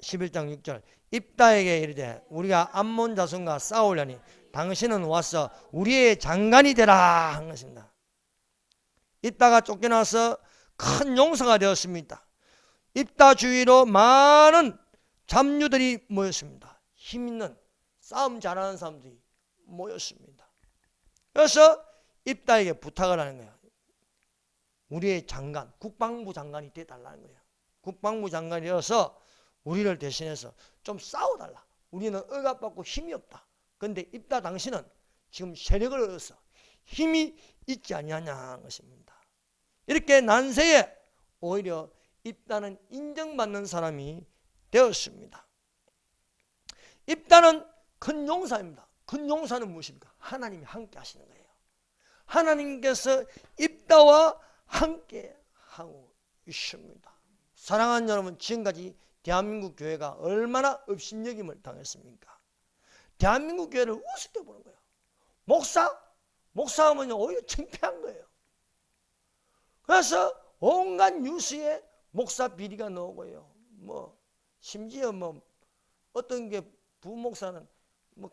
11장 6절 입다에게 이르되 우리가 암몬 자손과 싸우려니 당신은 와서 우리의 장관이 되라 한 것입니다. 입다가 쫓겨나서 큰 용사가 되었습니다. 입다 주위로 많은 잡류들이 모였습니다. 힘 있는 싸움 잘하는 사람들이 모였습니다. 그래서 입다에게 부탁을 하는 거예요. 우리의 장관, 국방부 장관이 되달라는 거예요. 국방부 장관이어서 우리를 대신해서 좀 싸워달라. 우리는 억압받고 힘이 없다. 그런데 입다 당신은 지금 세력을 얻어서 힘이 있지 아니하냐 것입니다. 이렇게 난세에 오히려 입다는 인정받는 사람이 되었습니다. 입다는 큰 용사입니다. 큰 용사는 무엇입니까? 하나님이 함께 하시는 거예요. 하나님께서 입다와 함께 하고 있습니다. 사랑하는 여러분, 지금까지 대한민국 교회가 얼마나 업신여김을 당했습니까? 대한민국 교회를 우습게 보는 거예요. 목사하면요 오히려 창피한 거예요. 그래서 온갖 뉴스에 목사 비리가 나오고요. 심지어 어떤 게 부목사는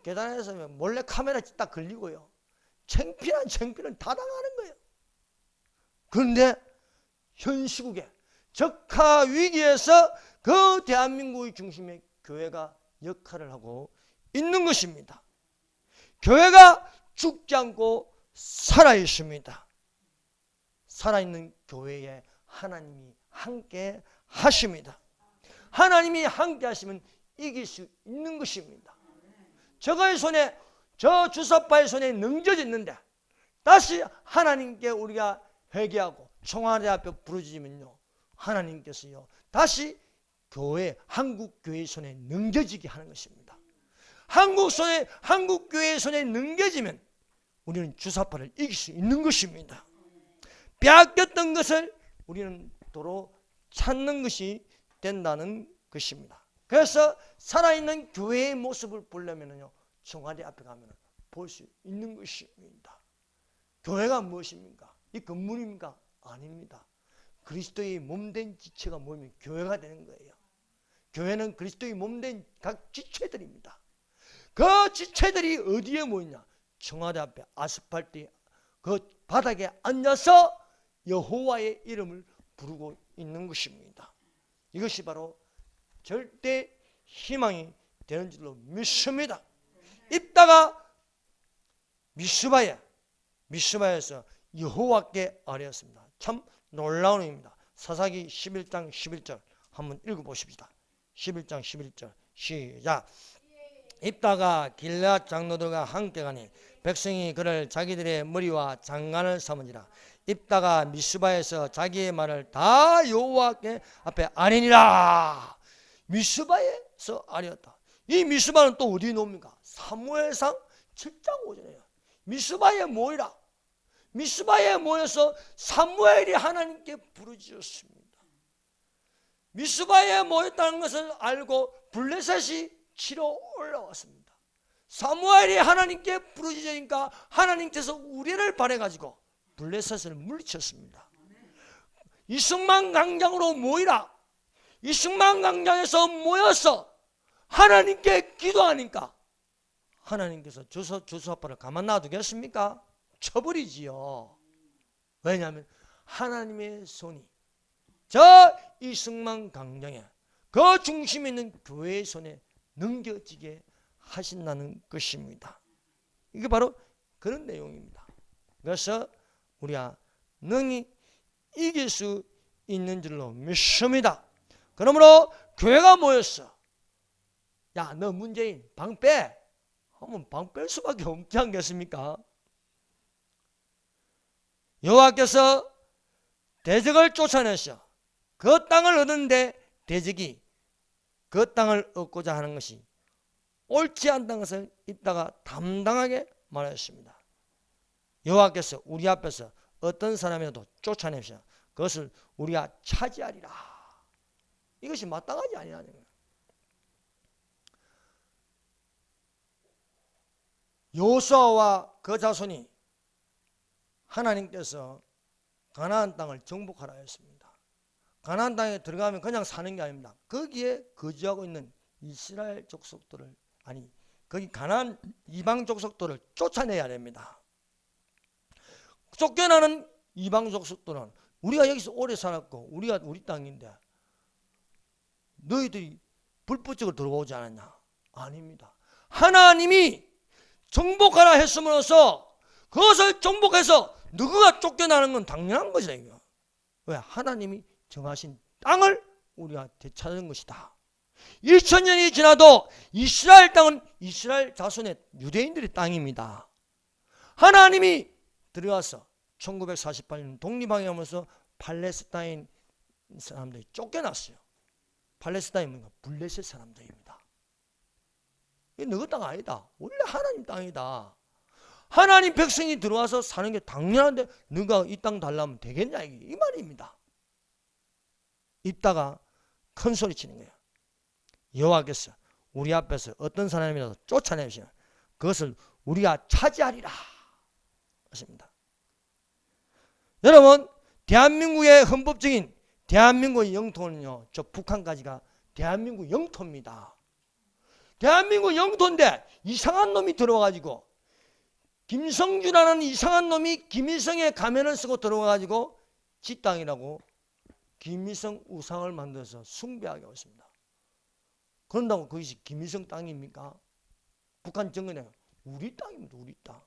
계단에서 몰래 카메라 딱 걸리고요. 창피는 다 당하는 거예요. 그런데 현 시국에 적화 위기에서 그 대한민국의 중심에 교회가 역할을 하고 있는 것입니다. 교회가 죽지 않고 살아있습니다. 살아있는 교회에 하나님이 함께 하십니다. 하나님이 함께 하시면 이길 수 있는 것입니다. 저거의 손에, 저 주사파의 손에 넘겨졌는데 다시 하나님께 우리가 회개하고 청와대 앞에 부르짖으면요 하나님께서요 다시 한국 교회의 손에 넘겨지게 하는 것입니다. 한국 교회의 손에 넘겨지면 우리는 주사파를 이길 수 있는 것입니다. 빼앗겼던 것을 우리는 도로 찾는 것이 된다는 것입니다. 그래서 살아있는 교회의 모습을 보려면요 청와대 앞에 가면 볼 수 있는 것입니다. 교회가 무엇입니까? 이 건물입니까? 아닙니다. 그리스도의 몸된 지체가 뭐냐면 교회가 되는 거예요. 교회는 그리스도의 몸된 각 지체들입니다. 그 지체들이 어디에 모이냐? 청와대 앞에 아스팔트 그 바닥에 앉아서 여호와의 이름을 부르고 있는 것입니다. 이것이 바로 절대 희망이 되는 줄로 믿습니다. 입다가 미스바에서 여호와께 아뢰었습니다. 참 놀라운 의미입니다. 사사기 11장 11절 한번 읽어보십시다. 11장 11절 시작. 입다가 길앗 장로들과 함께 가니 백성이 그를 자기들의 머리와 장관을 삼으니라. 입다가 미스바에서 자기의 말을 다 여호와께 앞에 아뢰니라. 미스바에서 아뢰었다. 이 미스바는 또 어디 놓습니까? 사무엘상 7장 5절이에요. 미스바에 모이라. 미스바에 모여서 사무엘이 하나님께 부르짖었습니다. 미스바에 모였다는 것을 알고 블레셋이 치러 올라왔습니다. 사무엘이 하나님께 부르짖으니까 하나님께서 우레를 발해가지고 블레셋을 물리쳤습니다. 이승만 광장으로 모이라. 이승만 광장에서 모여서 하나님께 기도하니까 하나님께서 조수아빠를 가만 놔두겠습니까? 쳐버리지요. 왜냐하면 하나님의 손이 저 이승만 광장에 그 중심에 있는 교회의 손에 넘겨지게 하신다는 것입니다. 이게 바로 그런 내용입니다. 그래서 우리가 능히 이길 수 있는 줄로 믿습니다. 그러므로 교회가 모였어. 야, 너 문재인 방 빼. 하면 방 뺄 수밖에 없지 않겠습니까? 여호와께서 대적을 쫓아내셔 그 땅을 얻는데 대적이 그 땅을 얻고자 하는 것이 옳지 않다는 것을 입다가 담당하게 말하였습니다. 여호와께서 우리 앞에서 어떤 사람이라도 쫓아내셔 그것을 우리가 차지하리라. 이것이 마땅하지 아니하는 거예요. 여호수아와 그 자손이 하나님께서 가나안 땅을 정복하라 했습니다. 가나안 땅에 들어가면 그냥 사는 게 아닙니다. 거기에 거주하고 있는 이스라엘 족속들을 거기 가나안 이방 족속들을 쫓아내야 됩니다. 쫓겨나는 이방 족속들은 우리가 여기서 오래 살았고 우리가 우리 땅인데 너희들이 불법적으로 들어오지 않았냐? 아닙니다. 하나님이 정복하라 했음으로써 그것을 정복해서 누구가 쫓겨나는 건 당연한 것이다. 왜? 하나님이 정하신 땅을 우리가 되찾은 것이다. 2000년이 지나도 이스라엘 땅은 이스라엘 자손의 유대인들의 땅입니다. 하나님이 들어가서 1948년 독립항해하면서 팔레스타인 사람들이 쫓겨났어요. 팔레스타인이 뭔가 블레셋 사람들입니다. 이게 너희 땅 아니다. 원래 하나님 땅이다. 하나님 백성이 들어와서 사는 게 당연한데 너가 이 땅 달라면 되겠냐 이 말입니다. 입다가 큰 소리 치는 거예요. 여호와께서 우리 앞에서 어떤 사람이라도 쫓아내시면 그것을 우리가 차지하리라 하십니다. 여러분, 대한민국의 헌법적인 대한민국의 영토는요, 저 북한까지가 대한민국 영토입니다. 대한민국 영토인데 이상한 놈이 들어와가지고 김성주라는 이상한 놈이 김일성의 가면을 쓰고 들어와가지고 지 땅이라고 김일성 우상을 만들어서 숭배하게 하고 있습니다. 그런다고 그것이 김일성 땅입니까? 북한 정권에 우리 땅입니다. 우리 땅.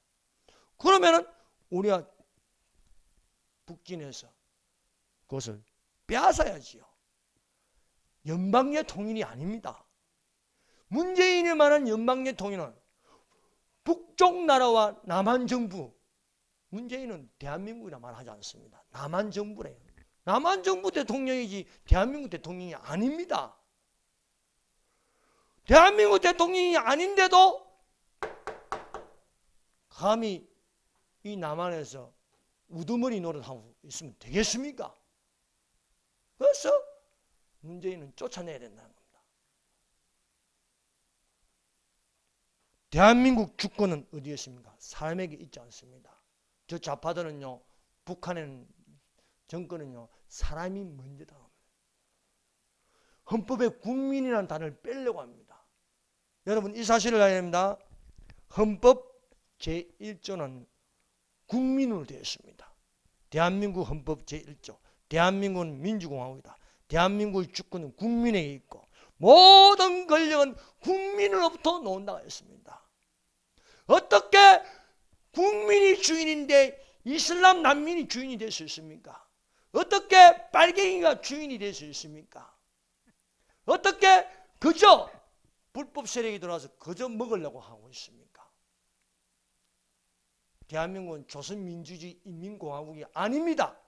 그러면은 우리가 북진해서 그것을 빼앗아야지요. 연방제 통일이 아닙니다. 문재인이 말한 연방제 통일은 북쪽 나라와 남한 정부, 문재인은 대한민국이라 말하지 않습니다. 남한 정부래요. 남한 정부 대통령이지 대한민국 대통령이 아닙니다. 대한민국 대통령이 아닌데도 감히 이 남한에서 우두머리 노릇하고 있으면 되겠습니까? 그래서 문재인은 쫓아내야 된다는 겁니다. 대한민국 주권은 어디에 있습니까? 사람에게 있지 않습니다. 저 좌파들은요, 북한의 정권은요, 사람이 먼저다. 헌법에 국민이라는 단어를 빼려고 합니다. 여러분, 이 사실을 알아야 됩니다. 헌법 제1조는 국민으로 되어 있습니다. 대한민국 헌법 제1조. 대한민국은 민주공화국이다. 대한민국의 주권은 국민에게 있고 모든 권력은 국민으로부터 나온다고 했습니다. 어떻게 국민이 주인인데 이슬람 난민이 주인이 될 수 있습니까? 어떻게 빨갱이가 주인이 될 수 있습니까? 어떻게 그저 불법 세력이 들어와서 그저 먹으려고 하고 있습니까? 대한민국은 조선민주주의 인민공화국이 아닙니다.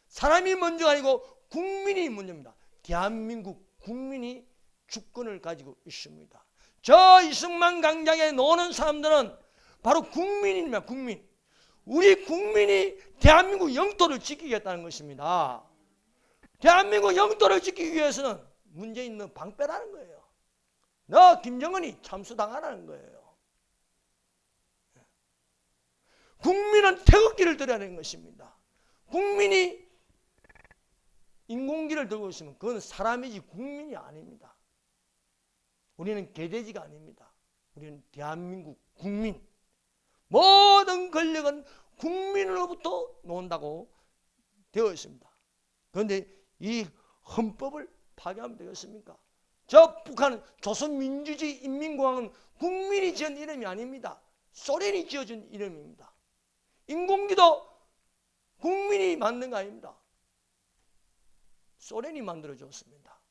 사람이 먼저가 아니고 국민이 먼저입니다. 대한민국 국민이 주권을 가지고 있습니다. 저 이승만 광장에 노는 사람들은 바로 국민입니다. 국민. 우리 국민이 대한민국 영토를 지키겠다는 것입니다. 대한민국 영토를 지키기 위해서는 문재인 너 방패라는 거예요. 너 김정은이 참수당하라는 거예요. 국민은 태극기를 들어야 하는 것입니다. 국민이 인공기를 들고 있으면 그건 사람이지 국민이 아닙니다. 우리는 개돼지가 아닙니다. 우리는 대한민국 국민. 모든 권력은 국민으로부터 나온다고 되어 있습니다. 그런데 이 헌법을 파괴하면 되겠습니까? 저 북한 조선민주주의 인민공화국은 국민이 지은 이름이 아닙니다. 소련이 지어준 이름입니다. 인공기도 국민이 만든 거 아닙니다. 소련이 만들어줬습니다.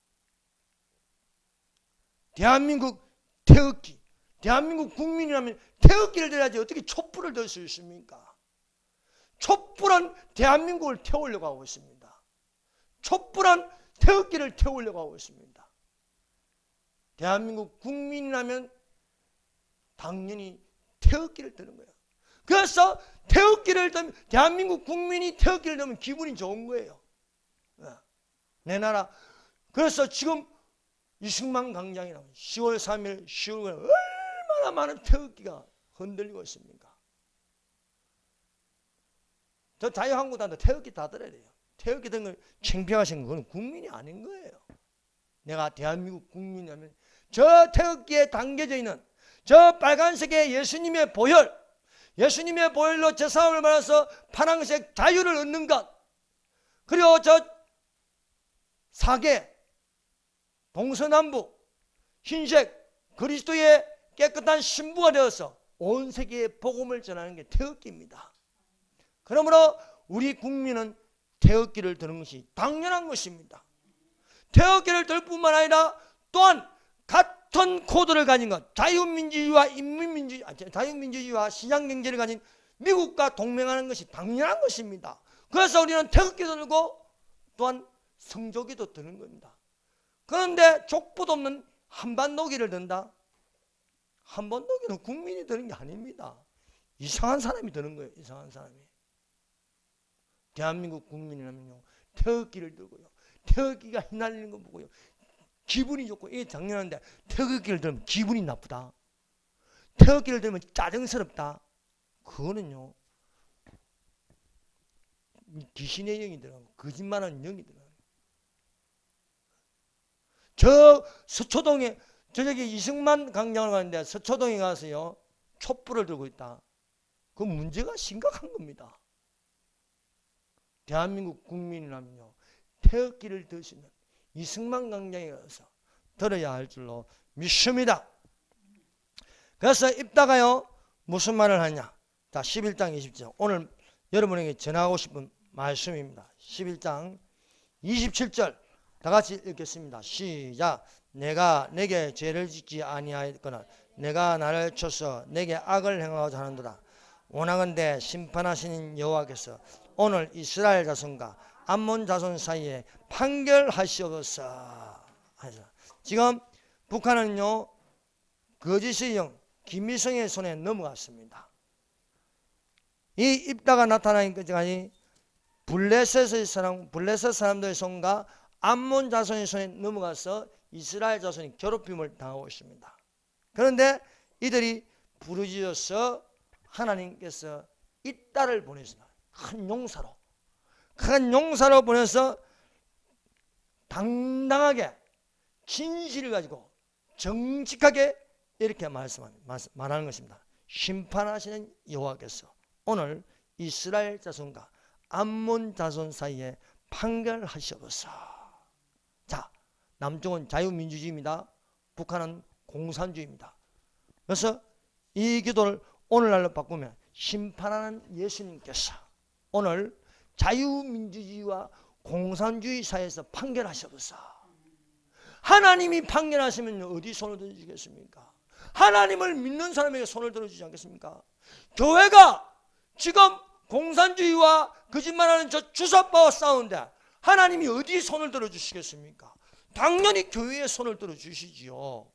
대한민국 태극기, 대한민국 국민이라면 태극기를 들어야지 어떻게 촛불을 들 수 있습니까? 촛불은 대한민국을 태우려고 하고 있습니다. 촛불은 태극기를 태우려고 하고 있습니다. 대한민국 국민이라면 당연히 태극기를 드는 거예요. 그래서 태극기를 들면 대한민국 국민이 태극기를 들면 기분이 좋은 거예요. 내 나라. 그래서 지금 이승만 광장이라면 10월 3일, 10월 얼마나 많은 태극기가 흔들리고 있습니까? 저 자유한국당도 태극기 다 들어야 돼요. 태극기 든 걸 창피하신 건 그건 국민이 아닌 거예요. 내가 대한민국 국민이라면 저 태극기에 담겨져 있는 저 빨간색의 예수님의 보혈, 예수님의 보혈로 제사함을 받아서 파란색 자유를 얻는 것, 그리고 저 사계, 동서남북, 흰색 그리스도의 깨끗한 신부가 되어서 온 세계에 복음을 전하는 게 태극기입니다. 그러므로 우리 국민은 태극기를 드는 것이 당연한 것입니다. 태극기를 들 뿐만 아니라 또한 같은 코드를 가진 것, 자유민주주의와 자유민주주의와 시장경제를 가진 미국과 동맹하는 것이 당연한 것입니다. 그래서 우리는 태극기도 들고 또한 성조기도 드는 겁니다. 그런데 족보도 없는 한반도기를 든다? 한반도기는 국민이 드는 게 아닙니다. 이상한 사람이 드는 거예요. 이상한 사람이. 대한민국 국민이라면요, 태극기를 들고요, 태극기가 휘날리는 거 보고요 기분이 좋고 이게 당연한데, 태극기를 들면 기분이 나쁘다, 태극기를 들면 짜증스럽다, 그거는요 귀신의 영이 들어가고 거짓말하는 영이 들어가요. 저 서초동에 저기 이승만 광장을 가는데 서초동에 가서요 촛불을 들고 있다. 그 문제가 심각한 겁니다. 대한민국 국민이라면요 태극기를 드시는 이승만 광장에 가서 들어야 할 줄로 믿습니다. 그래서 입다가요 무슨 말을 하냐. 자, 11장 20절 오늘 여러분에게 전하고 싶은 말씀입니다. 11장 27절 다 같이 읽겠습니다. 시작. 내가 내게 죄를 짓지 아니하였거나 내가 나를 쳐서 내게 악을 행하고자 하는도다. 원하건대 심판하시는 여호와께서 오늘 이스라엘 자손과 암몬 자손 사이에 판결하시옵소서. 지금 북한은요 거짓의 영 김일성의 손에 넘어갔습니다. 이 입다가 나타나는 것까지 블레셋 사람들의 손과 암몬 자손의 손에 넘어가서 이스라엘 자손이 괴롭힘을 당하고 있습니다. 그런데 이들이 부르짖어서 하나님께서 이 딸을 보냈습니다. 큰 용사로. 큰 용사로 보내서 당당하게 진실을 가지고 정직하게 이렇게 말하는 것입니다. 심판하시는 여호와께서 오늘 이스라엘 자손과 암몬 자손 사이에 판결하시옵소서. 자, 남쪽은 자유민주주의입니다. 북한은 공산주의입니다. 그래서 이 기도를 오늘날로 바꾸면 심판하는 예수님께서 오늘 자유민주주의와 공산주의 사이에서 판결하시옵소서. 하나님이 판결하시면 어디 손을 들어주시겠습니까? 하나님을 믿는 사람에게 손을 들어주지 않겠습니까? 교회가 지금 공산주의와 거짓말하는 저 주사파와 싸우는데 하나님이 어디 손을 들어주시겠습니까? 당연히 교회에 손을 들어주시지요.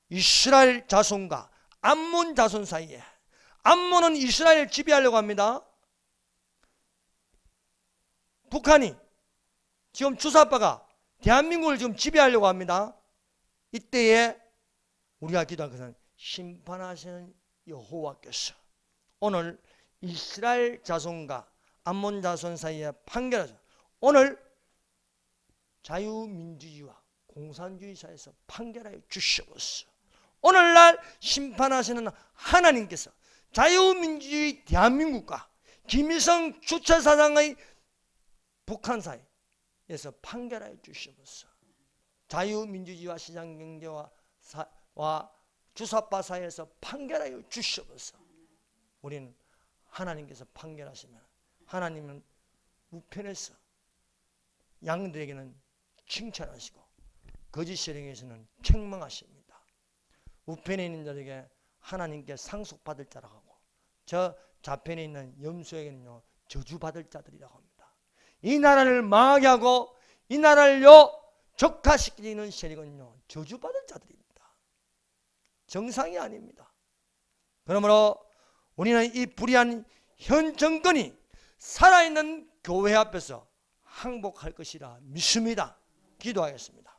이스라엘 자손과 암몬 자손 사이에, 암몬은 이스라엘을 지배하려고 합니다. 북한이 지금 주사파가 대한민국을 지금 지배하려고 합니다. 이때에 우리가 기도할 것은 심판하시는 여호와께서 오늘 이스라엘 자손과 암몬 자손 사이에 판결하죠. 오늘 자유민주주의와 공산주의 사이에서 판결하여 주시옵소서. 오늘날 심판하시는 하나님께서 자유민주주의 대한민국과 김일성 주체사상의 북한 사이에서 판결하여 주시옵소서. 자유민주주의와 시장경제와 주사파 사이에서 판결하여 주시옵소서. 우리는 하나님께서 판결하시면 하나님은 우편에서 양들에게는 칭찬하시고 거짓 세력에서는 책망하십니다. 우편에 있는 자에게 하나님께 상속받을 자라고 하고 저 좌편에 있는 염소에게는요 저주받을 자들이라고 합니다. 이 나라를 망하게 하고 이 나라를요 적화시키는 세력은요 저주받을 자들입니다. 정상이 아닙니다. 그러므로 우리는 이 불의한 현 정권이 살아있는 교회 앞에서 항복할 것이라 믿습니다. 기도하겠습니다.